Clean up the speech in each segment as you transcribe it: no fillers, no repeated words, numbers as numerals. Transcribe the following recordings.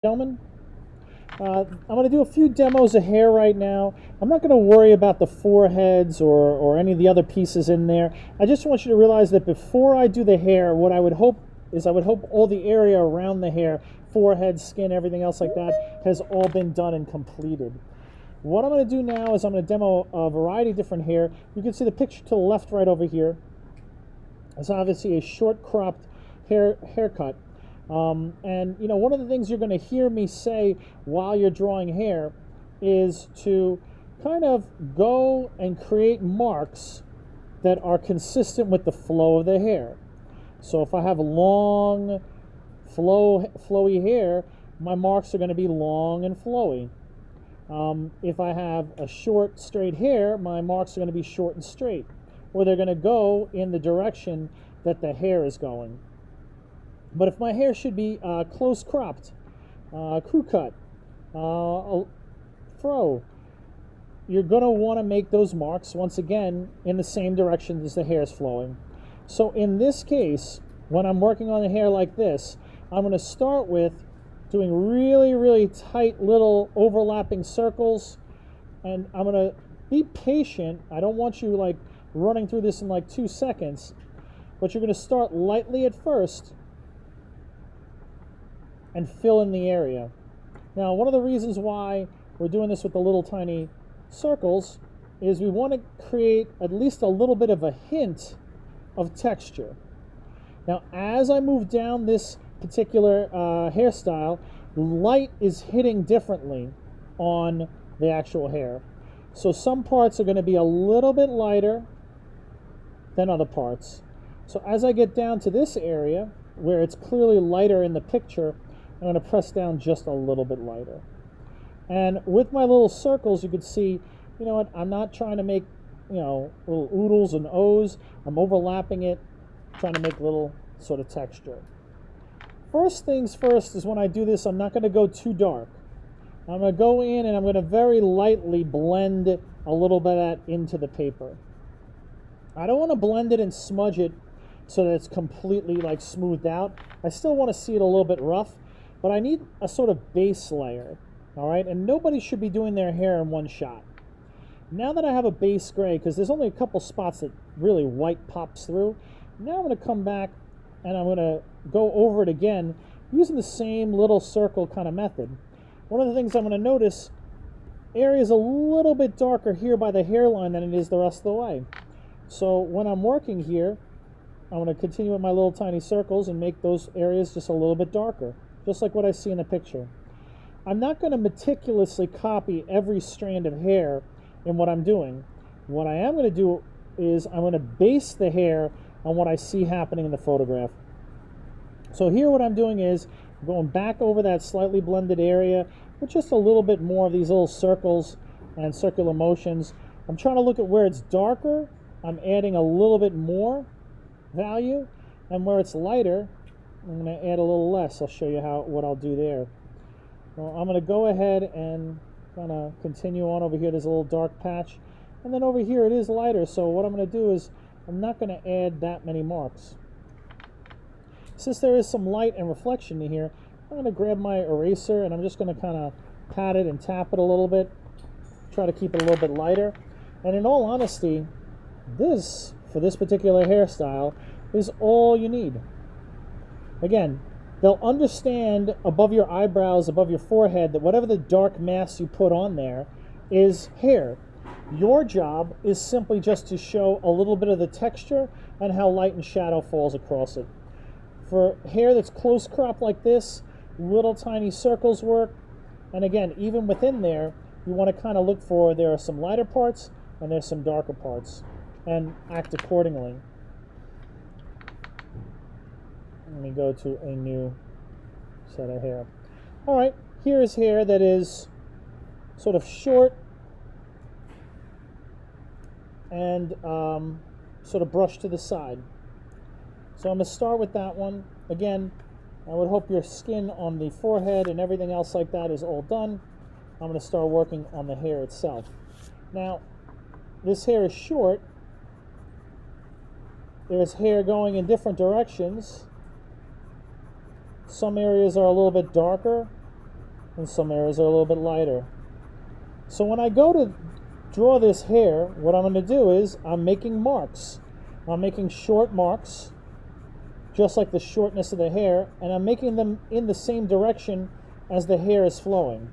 Gentlemen, I'm going to do a few demos of hair right now. I'm not going to worry about the foreheads or any of the other pieces in there. I just want you to realize that before I do the hair, what I would hope is I would hope all the area around the hair, forehead, skin, everything else like that, has all been done and completed. What I'm going to do now is I'm going to demo a variety of different hair. You can see the picture to the left right over here. It's obviously a short cropped haircut. And you know, one of the things you're going to hear me say while you're drawing hair is to kind of go and create marks that are consistent with the flow of the hair. So if I have long, flowy hair, my marks are going to be long and flowy. If I have a short, straight hair, my marks are going to be short and straight, or they're going to go in the direction that the hair is going. But if my hair should be close cropped, crew cut, fro, you're going to want to make those marks, once again, in the same direction as the hair is flowing. So in this case, when I'm working on the hair like this, I'm going to start with doing really, really tight little overlapping circles. And I'm going to be patient. I don't want you like running through this in like 2 seconds. But you're going to start lightly at first and fill in the area. Now, one of the reasons why we're doing this with the little tiny circles is we want to create at least a little bit of a hint of texture. Now, as I move down this particular hairstyle, light is hitting differently on the actual hair. So some parts are going to be a little bit lighter than other parts. So as I get down to this area, where it's clearly lighter in the picture, I'm going to press down just a little bit lighter. And with my little circles, you can see, you know what, I'm not trying to make, you know, little oodles and O's. I'm overlapping it, trying to make a little sort of texture. First things first is when I do this, I'm not going to go too dark. I'm going to go in and I'm going to very lightly blend a little bit of that into the paper. I don't want to blend it and smudge it so that it's completely like smoothed out. I still want to see it a little bit rough, but I need a sort of base layer, all right? And nobody should be doing their hair in one shot. Now that I have a base gray, because there's only a couple spots that really white pops through, now I'm going to come back and I'm going to go over it again using the same little circle kind of method. One of the things I'm going to notice, area is a little bit darker here by the hairline than it is the rest of the way. So when I'm working here, I'm going to continue with my little tiny circles and make those areas just a little bit darker, just like what I see in the picture. I'm not going to meticulously copy every strand of hair in what I'm doing. What I am going to do is I'm going to base the hair on what I see happening in the photograph. So here what I'm doing is going back over that slightly blended area with just a little bit more of these little circles and circular motions. I'm trying to look at where it's darker, I'm adding a little bit more value, and where it's lighter, I'm going to add a little less. I'll show you what I'll do there. Well, I'm going to go ahead and kind of continue on over here. There's a little dark patch, and then over here it is lighter. So what I'm going to do is I'm not going to add that many marks. Since there is some light and reflection in here, I'm going to grab my eraser and I'm just going to kind of pat it and tap it a little bit, try to keep it a little bit lighter. And in all honesty, this, for this particular hairstyle, is all you need. Again, they'll understand above your eyebrows, above your forehead, that whatever the dark mass you put on there is hair. Your job is simply just to show a little bit of the texture and how light and shadow falls across it. For hair that's close cropped like this, little tiny circles work. And again, even within there, you want to kind of look for, there are some lighter parts and there's some darker parts, and act accordingly. Let me go to a new set of hair. All right, here is hair that is sort of short and sort of brushed to the side. So I'm going to start with that one. Again, I would hope your skin on the forehead and everything else like that is all done. I'm going to start working on the hair itself. Now, this hair is short. There's hair going in different directions. Some areas are a little bit darker and some areas are a little bit lighter. So when I go to draw this hair, what I'm going to do is I'm making marks. I'm making short marks, just like the shortness of the hair, and I'm making them in the same direction as the hair is flowing.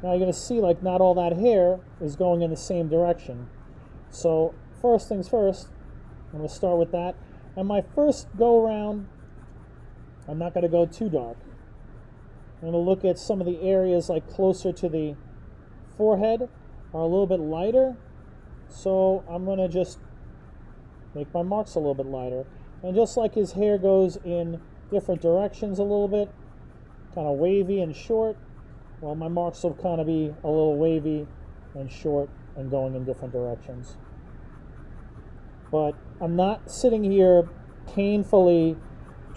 Now you're going to see like not all that hair is going in the same direction. So first things first, I'm going to start with that. And my first go around, I'm not going to go too dark. I'm going to look at some of the areas like closer to the forehead are a little bit lighter. So I'm going to just make my marks a little bit lighter. And just like his hair goes in different directions a little bit, kind of wavy and short, well, my marks will kind of be a little wavy and short and going in different directions. But I'm not sitting here painfully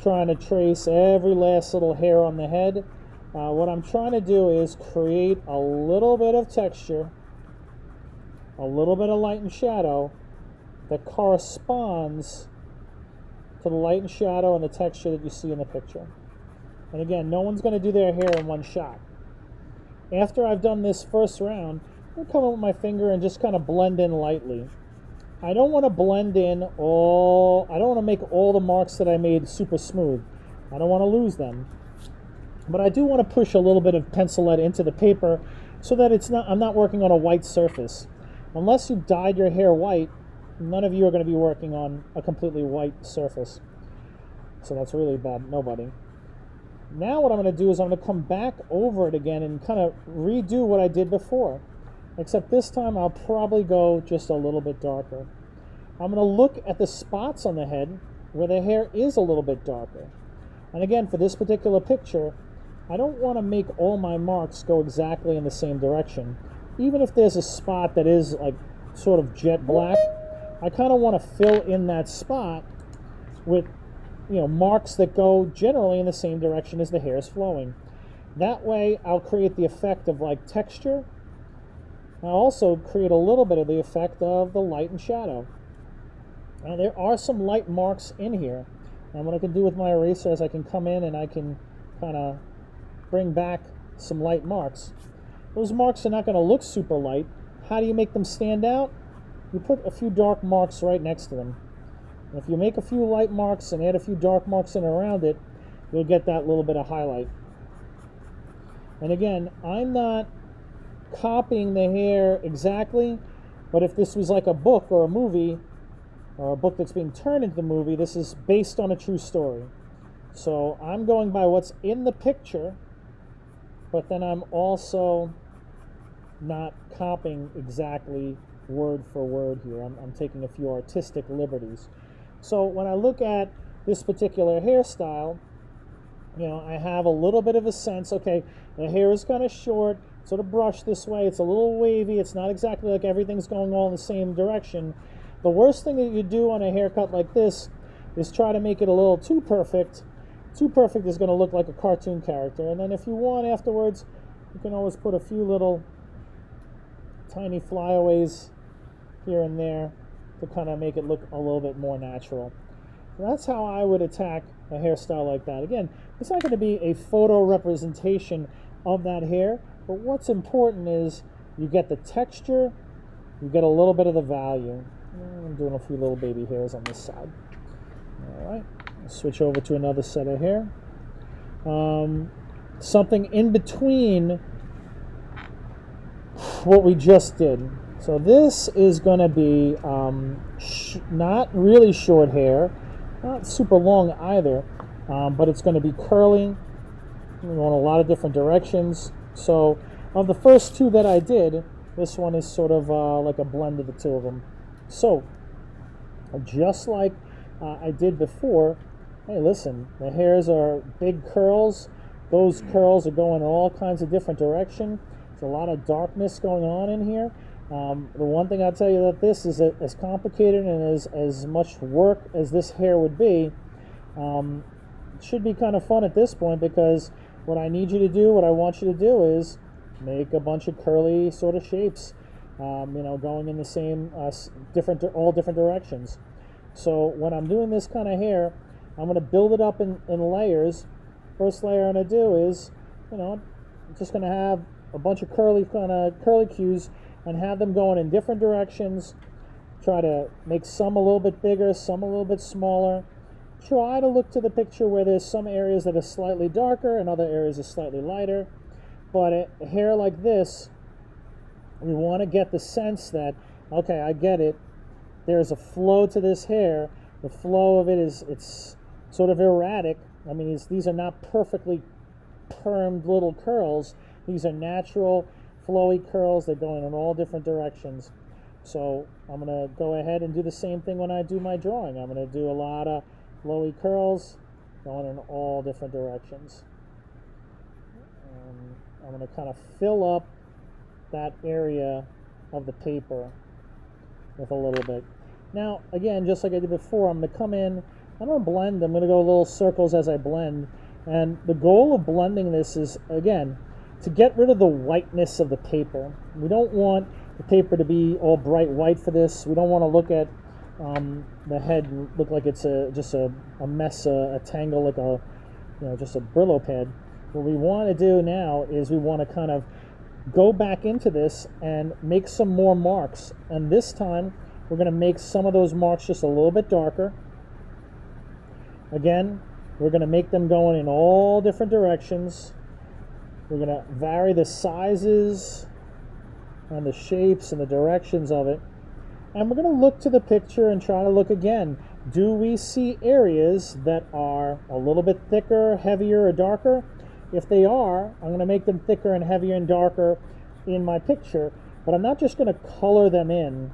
trying to trace every last little hair on the head. What I'm trying to do is create a little bit of texture, a little bit of light and shadow that corresponds to the light and shadow and the texture that you see in the picture. And again, no one's going to do their hair in one shot. After I've done this first round, I'm going to come in with my finger and just kind of blend in lightly. I don't want to blend in I don't want to make all the marks that I made super smooth. I don't want to lose them. But I do want to push a little bit of pencil lead into the paper so that I'm not working on a white surface. Unless you've dyed your hair white, none of you are going to be working on a completely white surface. So that's really bad, nobody. Now what I'm going to do is I'm going to come back over it again and kind of redo what I did before. Except this time I'll probably go just a little bit darker. I'm going to look at the spots on the head where the hair is a little bit darker. And again, for this particular picture, I don't want to make all my marks go exactly in the same direction. Even if there's a spot that is like sort of jet black, I kind of want to fill in that spot with marks that go generally in the same direction as the hair is flowing. That way I'll create the effect of like texture. I'll also create a little bit of the effect of the light and shadow. Now there are some light marks in here, and what I can do with my eraser is I can come in and I can kind of bring back some light marks. Those marks are not going to look super light. How do you make them stand out? You put a few dark marks right next to them. And if you make a few light marks and add a few dark marks in around it, you'll get that little bit of highlight. And again, I'm not copying the hair exactly, but if this was like a book or a movie, or a book that's being turned into the movie, this is based on a true story. So I'm going by what's in the picture, but then I'm also not copying exactly word for word here. I'm taking a few artistic liberties. So when I look at this particular hairstyle, I have a little bit of a sense, okay, the hair is kind of short, sort of brushed this way, it's a little wavy, it's not exactly like everything's going all in the same direction. The worst thing that you do on a haircut like this is try to make it a little too perfect. Too perfect is going to look like a cartoon character. And then if you want afterwards, you can always put a few little tiny flyaways here and there to kind of make it look a little bit more natural. So that's how I would attack a hairstyle like that. Again, it's not going to be a photo representation of that hair, but what's important is you get the texture, you get a little bit of the value. I'm doing a few little baby hairs on this side. All right, I'll switch over to another set of hair. Something in between what we just did. So this is going to be not really short hair, not super long either, but it's going to be curly, going a lot of different directions. So of the first two that I did, this one is sort of like a blend of the two of them. So just like I did before, hey, listen, the hairs are big curls. Those curls are going in all kinds of different directions. There's a lot of darkness going on in here. The one thing I'll tell you that this is as complicated and as much work as this hair would be, it should be kind of fun at this point, because what I need you to do, what I want you to do is make a bunch of curly sort of shapes, going in the same, all different directions. So when I'm doing this kind of hair, I'm going to build it up in layers. First layer I'm going to do is, just going to have a bunch of curlicues and have them going in different directions. Try to make some a little bit bigger, some a little bit smaller. Try to look to the picture where there's some areas that are slightly darker and other areas are slightly lighter. But a hair like this, we want to get the sense that, okay, I get it. There's a flow to this hair. The flow of it it's sort of erratic. I mean, these are not perfectly permed little curls. These are natural, flowy curls. They're going in all different directions. So I'm going to go ahead and do the same thing when I do my drawing. I'm going to do a lot of flowy curls going in all different directions. I'm going to kind of fill up that area of the paper with a little bit. Now, again, just like I did before, I'm going to come in, I'm going to blend. I'm going to go little circles as I blend. And the goal of blending this is, again, to get rid of the whiteness of the paper. We don't want the paper to be all bright white for this. We don't want to look at the head look like it's just a mess, a tangle, like just a Brillo pad. What we want to do now is we want to kind of go back into this and make some more marks. And this time, we're going to make some of those marks just a little bit darker. Again, we're going to make them going in all different directions. We're going to vary the sizes and the shapes and the directions of it. And we're going to look to the picture and try to look again. Do we see areas that are a little bit thicker, heavier, or darker? If they are, I'm going to make them thicker and heavier and darker in my picture, but I'm not just going to color them in,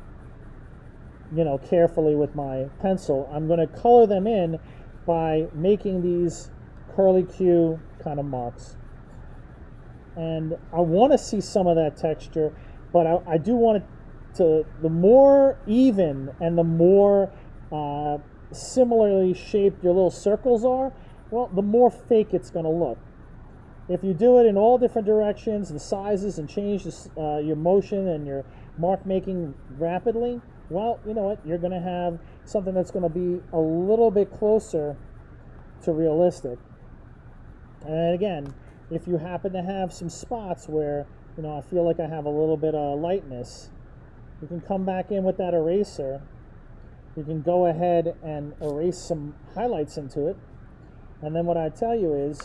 carefully with my pencil. I'm going to color them in by making these curlicue kind of marks. And I want to see some of that texture, but I do want it to, the more even and the more similarly shaped your little circles are, well, the more fake it's going to look. If you do it in all different directions, the sizes, and change your motion and your mark making rapidly, well, you know what? You're going to have something that's going to be a little bit closer to realistic. And again, if you happen to have some spots where, I feel like I have a little bit of lightness, you can come back in with that eraser. You can go ahead and erase some highlights into it. And then what I tell you is,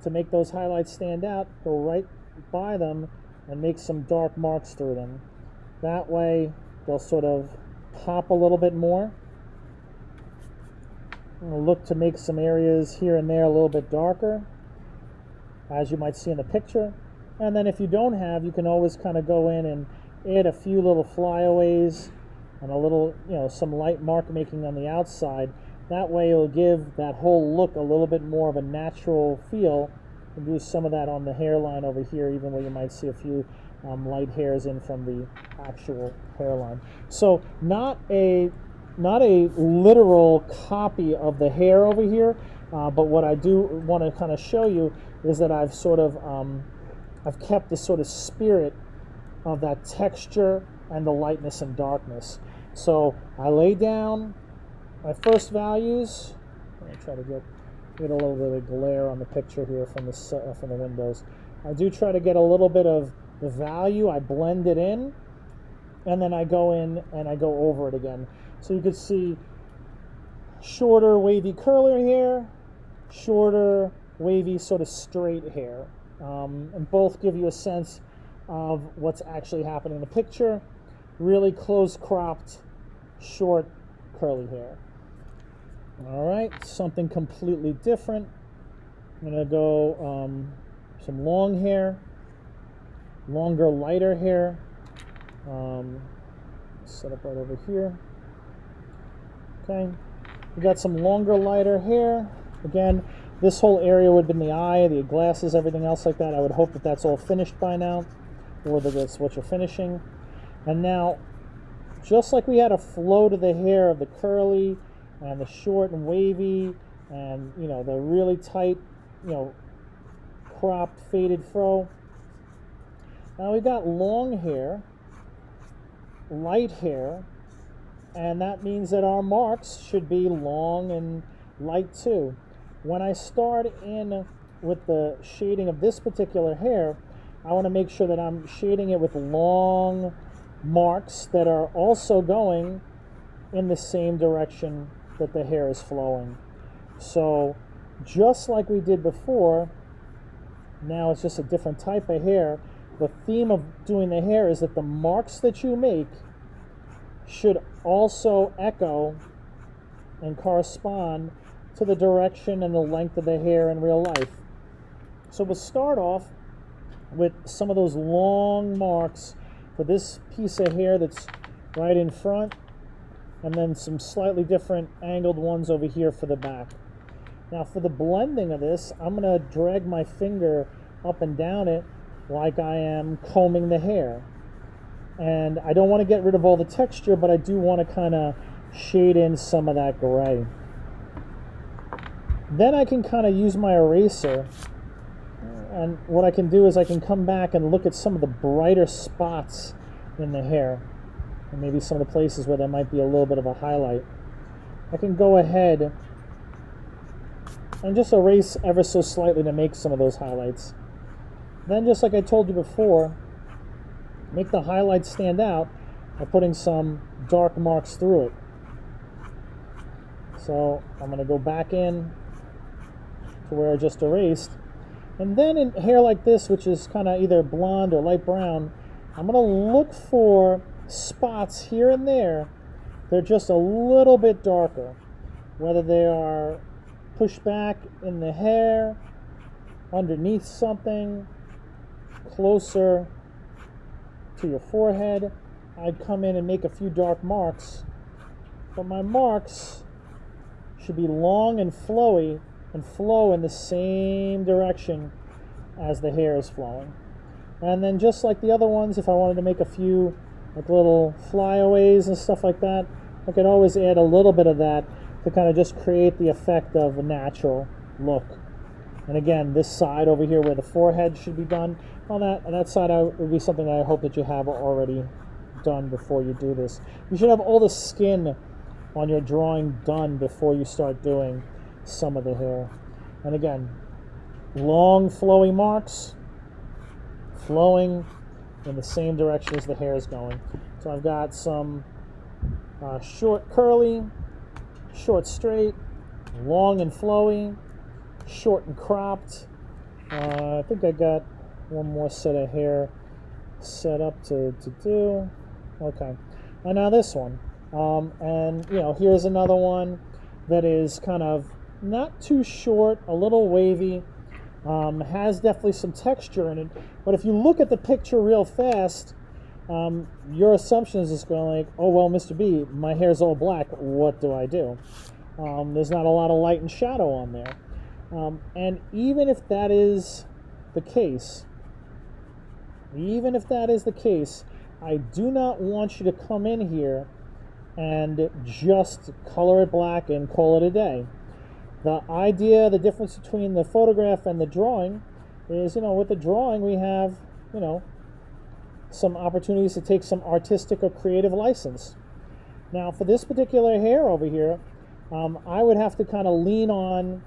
to make those highlights stand out, go right by them and make some dark marks through them. That way, they'll sort of pop a little bit more. I'm going to look to make some areas here and there a little bit darker, as you might see in the picture. And then if you don't have, you can always kind of go in and add a few little flyaways and a little, some light mark making on the outside. That way it'll give that whole look a little bit more of a natural feel. And do some of that on the hairline over here, even where you might see a few light hairs in from the actual hairline. So not a literal copy of the hair over here, but what I do want to kind of show you is that I've sort of I've kept the sort of spirit of that texture and the lightness and darkness. So I lay down my first values. Let me try to get a little bit of glare on the picture here from the windows. I do try to get a little bit of the value. I blend it in, and then I go in and I go over it again. So you could see shorter, wavy, curlier hair, shorter, wavy, sort of straight hair. And both give you a sense of what's actually happening in the picture. Really close cropped, short, curly hair. All right, something completely different. I'm going to go some long hair, longer, lighter hair. Set up right over here. Okay, we got some longer, lighter hair. Again, this whole area would have been the eye, the glasses, everything else like that. I would hope that that's all finished by now, or that that's what you're finishing. And now, just like we had a flow to the hair of the curly and the short and wavy and, the really tight, cropped, faded fro. Now we got long hair, light hair, and that means that our marks should be long and light too. When I start in with the shading of this particular hair, I want to make sure that I'm shading it with long marks that are also going in the same direction that the hair is flowing. So just like we did before, now it's just a different type of hair. The theme of doing the hair is that the marks that you make should also echo and correspond to the direction and the length of the hair in real life. So we'll start off with some of those long marks for this piece of hair that's right in front, and then some slightly different angled ones over here for the back. Now for the blending of this, I'm going to drag my finger up and down it like I am combing the hair. And I don't want to get rid of all the texture, but I do want to kind of shade in some of that gray. Then I can kind of use my eraser, and what I can do is I can come back and look at some of the brighter spots in the hair, and maybe some of the places where there might be a little bit of a highlight. I can go ahead and just erase ever so slightly to make some of those highlights. Then, just like I told you before, make the highlights stand out by putting some dark marks through it. So I'm going to go back in to where I just erased. And then in hair like this, which is kind of either blonde or light brown, I'm going to look for spots here and there. They're just a little bit darker, whether they are pushed back in the hair, underneath something, closer to your forehead. I'd come in and make a few dark marks, but my marks should be long and flowy and flow in the same direction as the hair is flowing. And then just like the other ones, if I wanted to make a few like little flyaways and stuff like that, I could always add a little bit of that to kind of just create the effect of a natural look. And again, this side over here where the forehead should be done, on that side would be something that I hope that you have already done before you do this. You should have all the skin on your drawing done before you start doing some of the hair. And again, long flowy marks, flowing in the same direction as the hair is going. So I've got some short curly, short straight, long and flowy, short and cropped. I think I got one more set of hair set up to do. Okay, and now this one. And here's another one that is kind of not too short, a little wavy, has definitely some texture in it. But if you look at the picture real fast, your assumption is just going like, oh well, Mr. B, my hair's all black, what do I do? There's not a lot of light and shadow on there. And even if that is the case, I do not want you to come in here and just color it black and call it a day. The idea, the difference between the photograph and the drawing is, with the drawing we have, some opportunities to take some artistic or creative license. Now, for this particular hair over here, I would have to kind of lean on,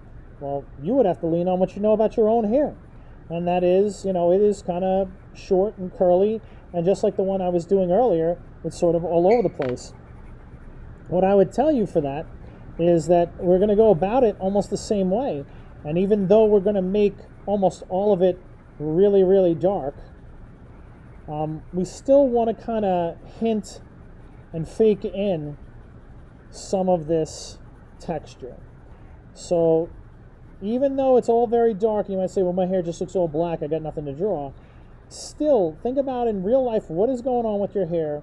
you would have to lean on what you know about your own hair. And that is, it is kind of short and curly, and just like the one I was doing earlier, it's sort of all over the place. What I would tell you for that is that we're going to go about it almost the same way. And even though we're going to make almost all of it really, really dark, we still want to kind of hint and fake in some of this texture. So even though it's all very dark, you might say, well, my hair just looks all black, I got nothing to draw. Still, think about in real life what is going on with your hair.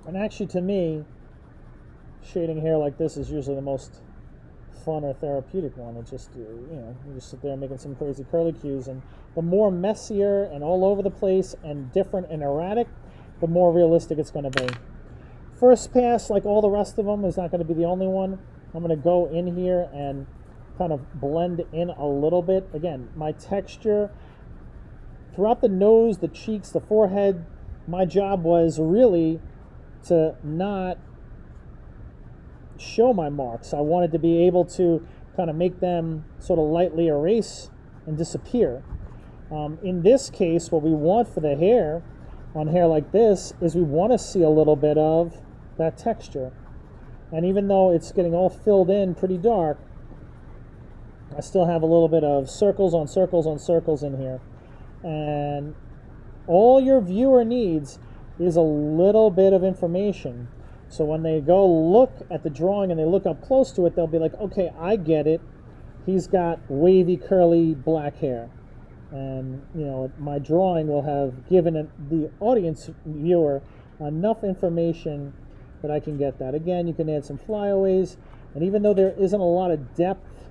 And actually, to me, shading hair like this is usually the most fun or therapeutic one. It's just, you just sit there making some crazy curly cues, and the more messier and all over the place and different and erratic, the more realistic it's going to be. First pass, like all the rest of them, is not going to be the only one. I'm going to go in here and kind of blend in a little bit. Again, my texture throughout the nose, the cheeks, the forehead, my job was really to not show my marks. I wanted to be able to kind of make them sort of lightly erase and disappear. In this case, what we want for the hair, on hair like this, is we want to see a little bit of that texture. And even though it's getting all filled in pretty dark, I still have a little bit of circles on circles on circles in here. And all your viewer needs is a little bit of information. So when they go look at the drawing and they look up close to it, they'll be like, okay, I get it. He's got wavy, curly, black hair. And, you know, my drawing will have given the audience viewer enough information that I can get that. Again, you can add some flyaways. And even though there isn't a lot of depth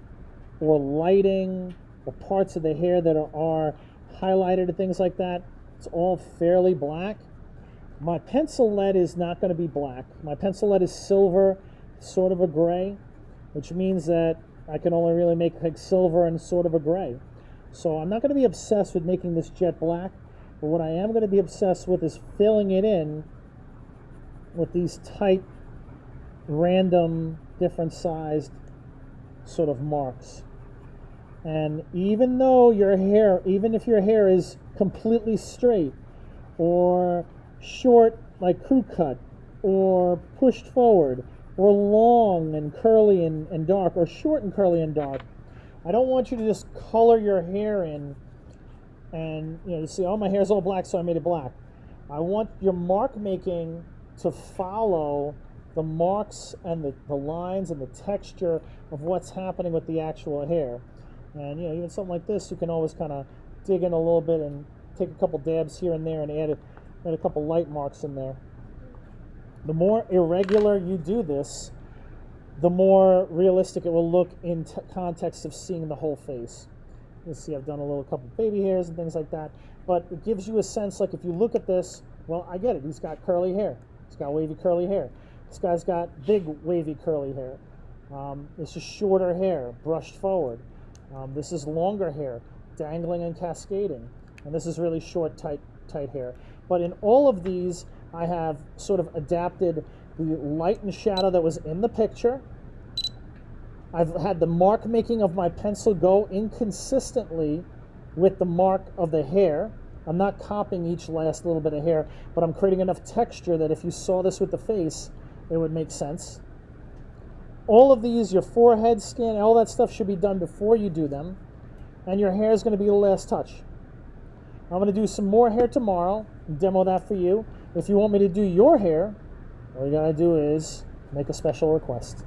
or lighting or parts of the hair that are highlighted and things like that, it's all fairly black. My pencil lead is not going to be black. My pencil lead is silver, sort of a gray, which means that I can only really make like silver and sort of a gray. So I'm not going to be obsessed with making this jet black, but what I am going to be obsessed with is filling it in with these tight, random, different sized sort of marks. And even though your hair, even if your hair is completely straight or short like crew cut or pushed forward or long and curly and dark or short and curly and dark, I don't want you to just color your hair in and, you know, see, oh, my hair's all black, so I made it black. I want your mark making to follow the marks and the lines and the texture of what's happening with the actual hair. And, you know, even something like this, you can always kind of dig in a little bit and take a couple dabs here and there and add a couple light marks in there. The more irregular you do this, the more realistic it will look in context of seeing the whole face. You see I've done a little couple baby hairs and things like that, but it gives you a sense, like if you look at this, well, I get it. He's got curly hair. He's got wavy curly hair. This guy's got big wavy curly hair. This is shorter hair, brushed forward. This is longer hair, dangling and cascading. And this is really short, tight hair. But in all of these, I have sort of adapted the light and shadow that was in the picture. I've had the mark making of my pencil go inconsistently with the mark of the hair. I'm not copying each last little bit of hair, but I'm creating enough texture that if you saw this with the face, it would make sense. All of these, your forehead skin, all that stuff should be done before you do them. And your hair is going to be the last touch. I'm going to do some more hair tomorrow, demo that for you. If you want me to do your hair, all you got to do is make a special request.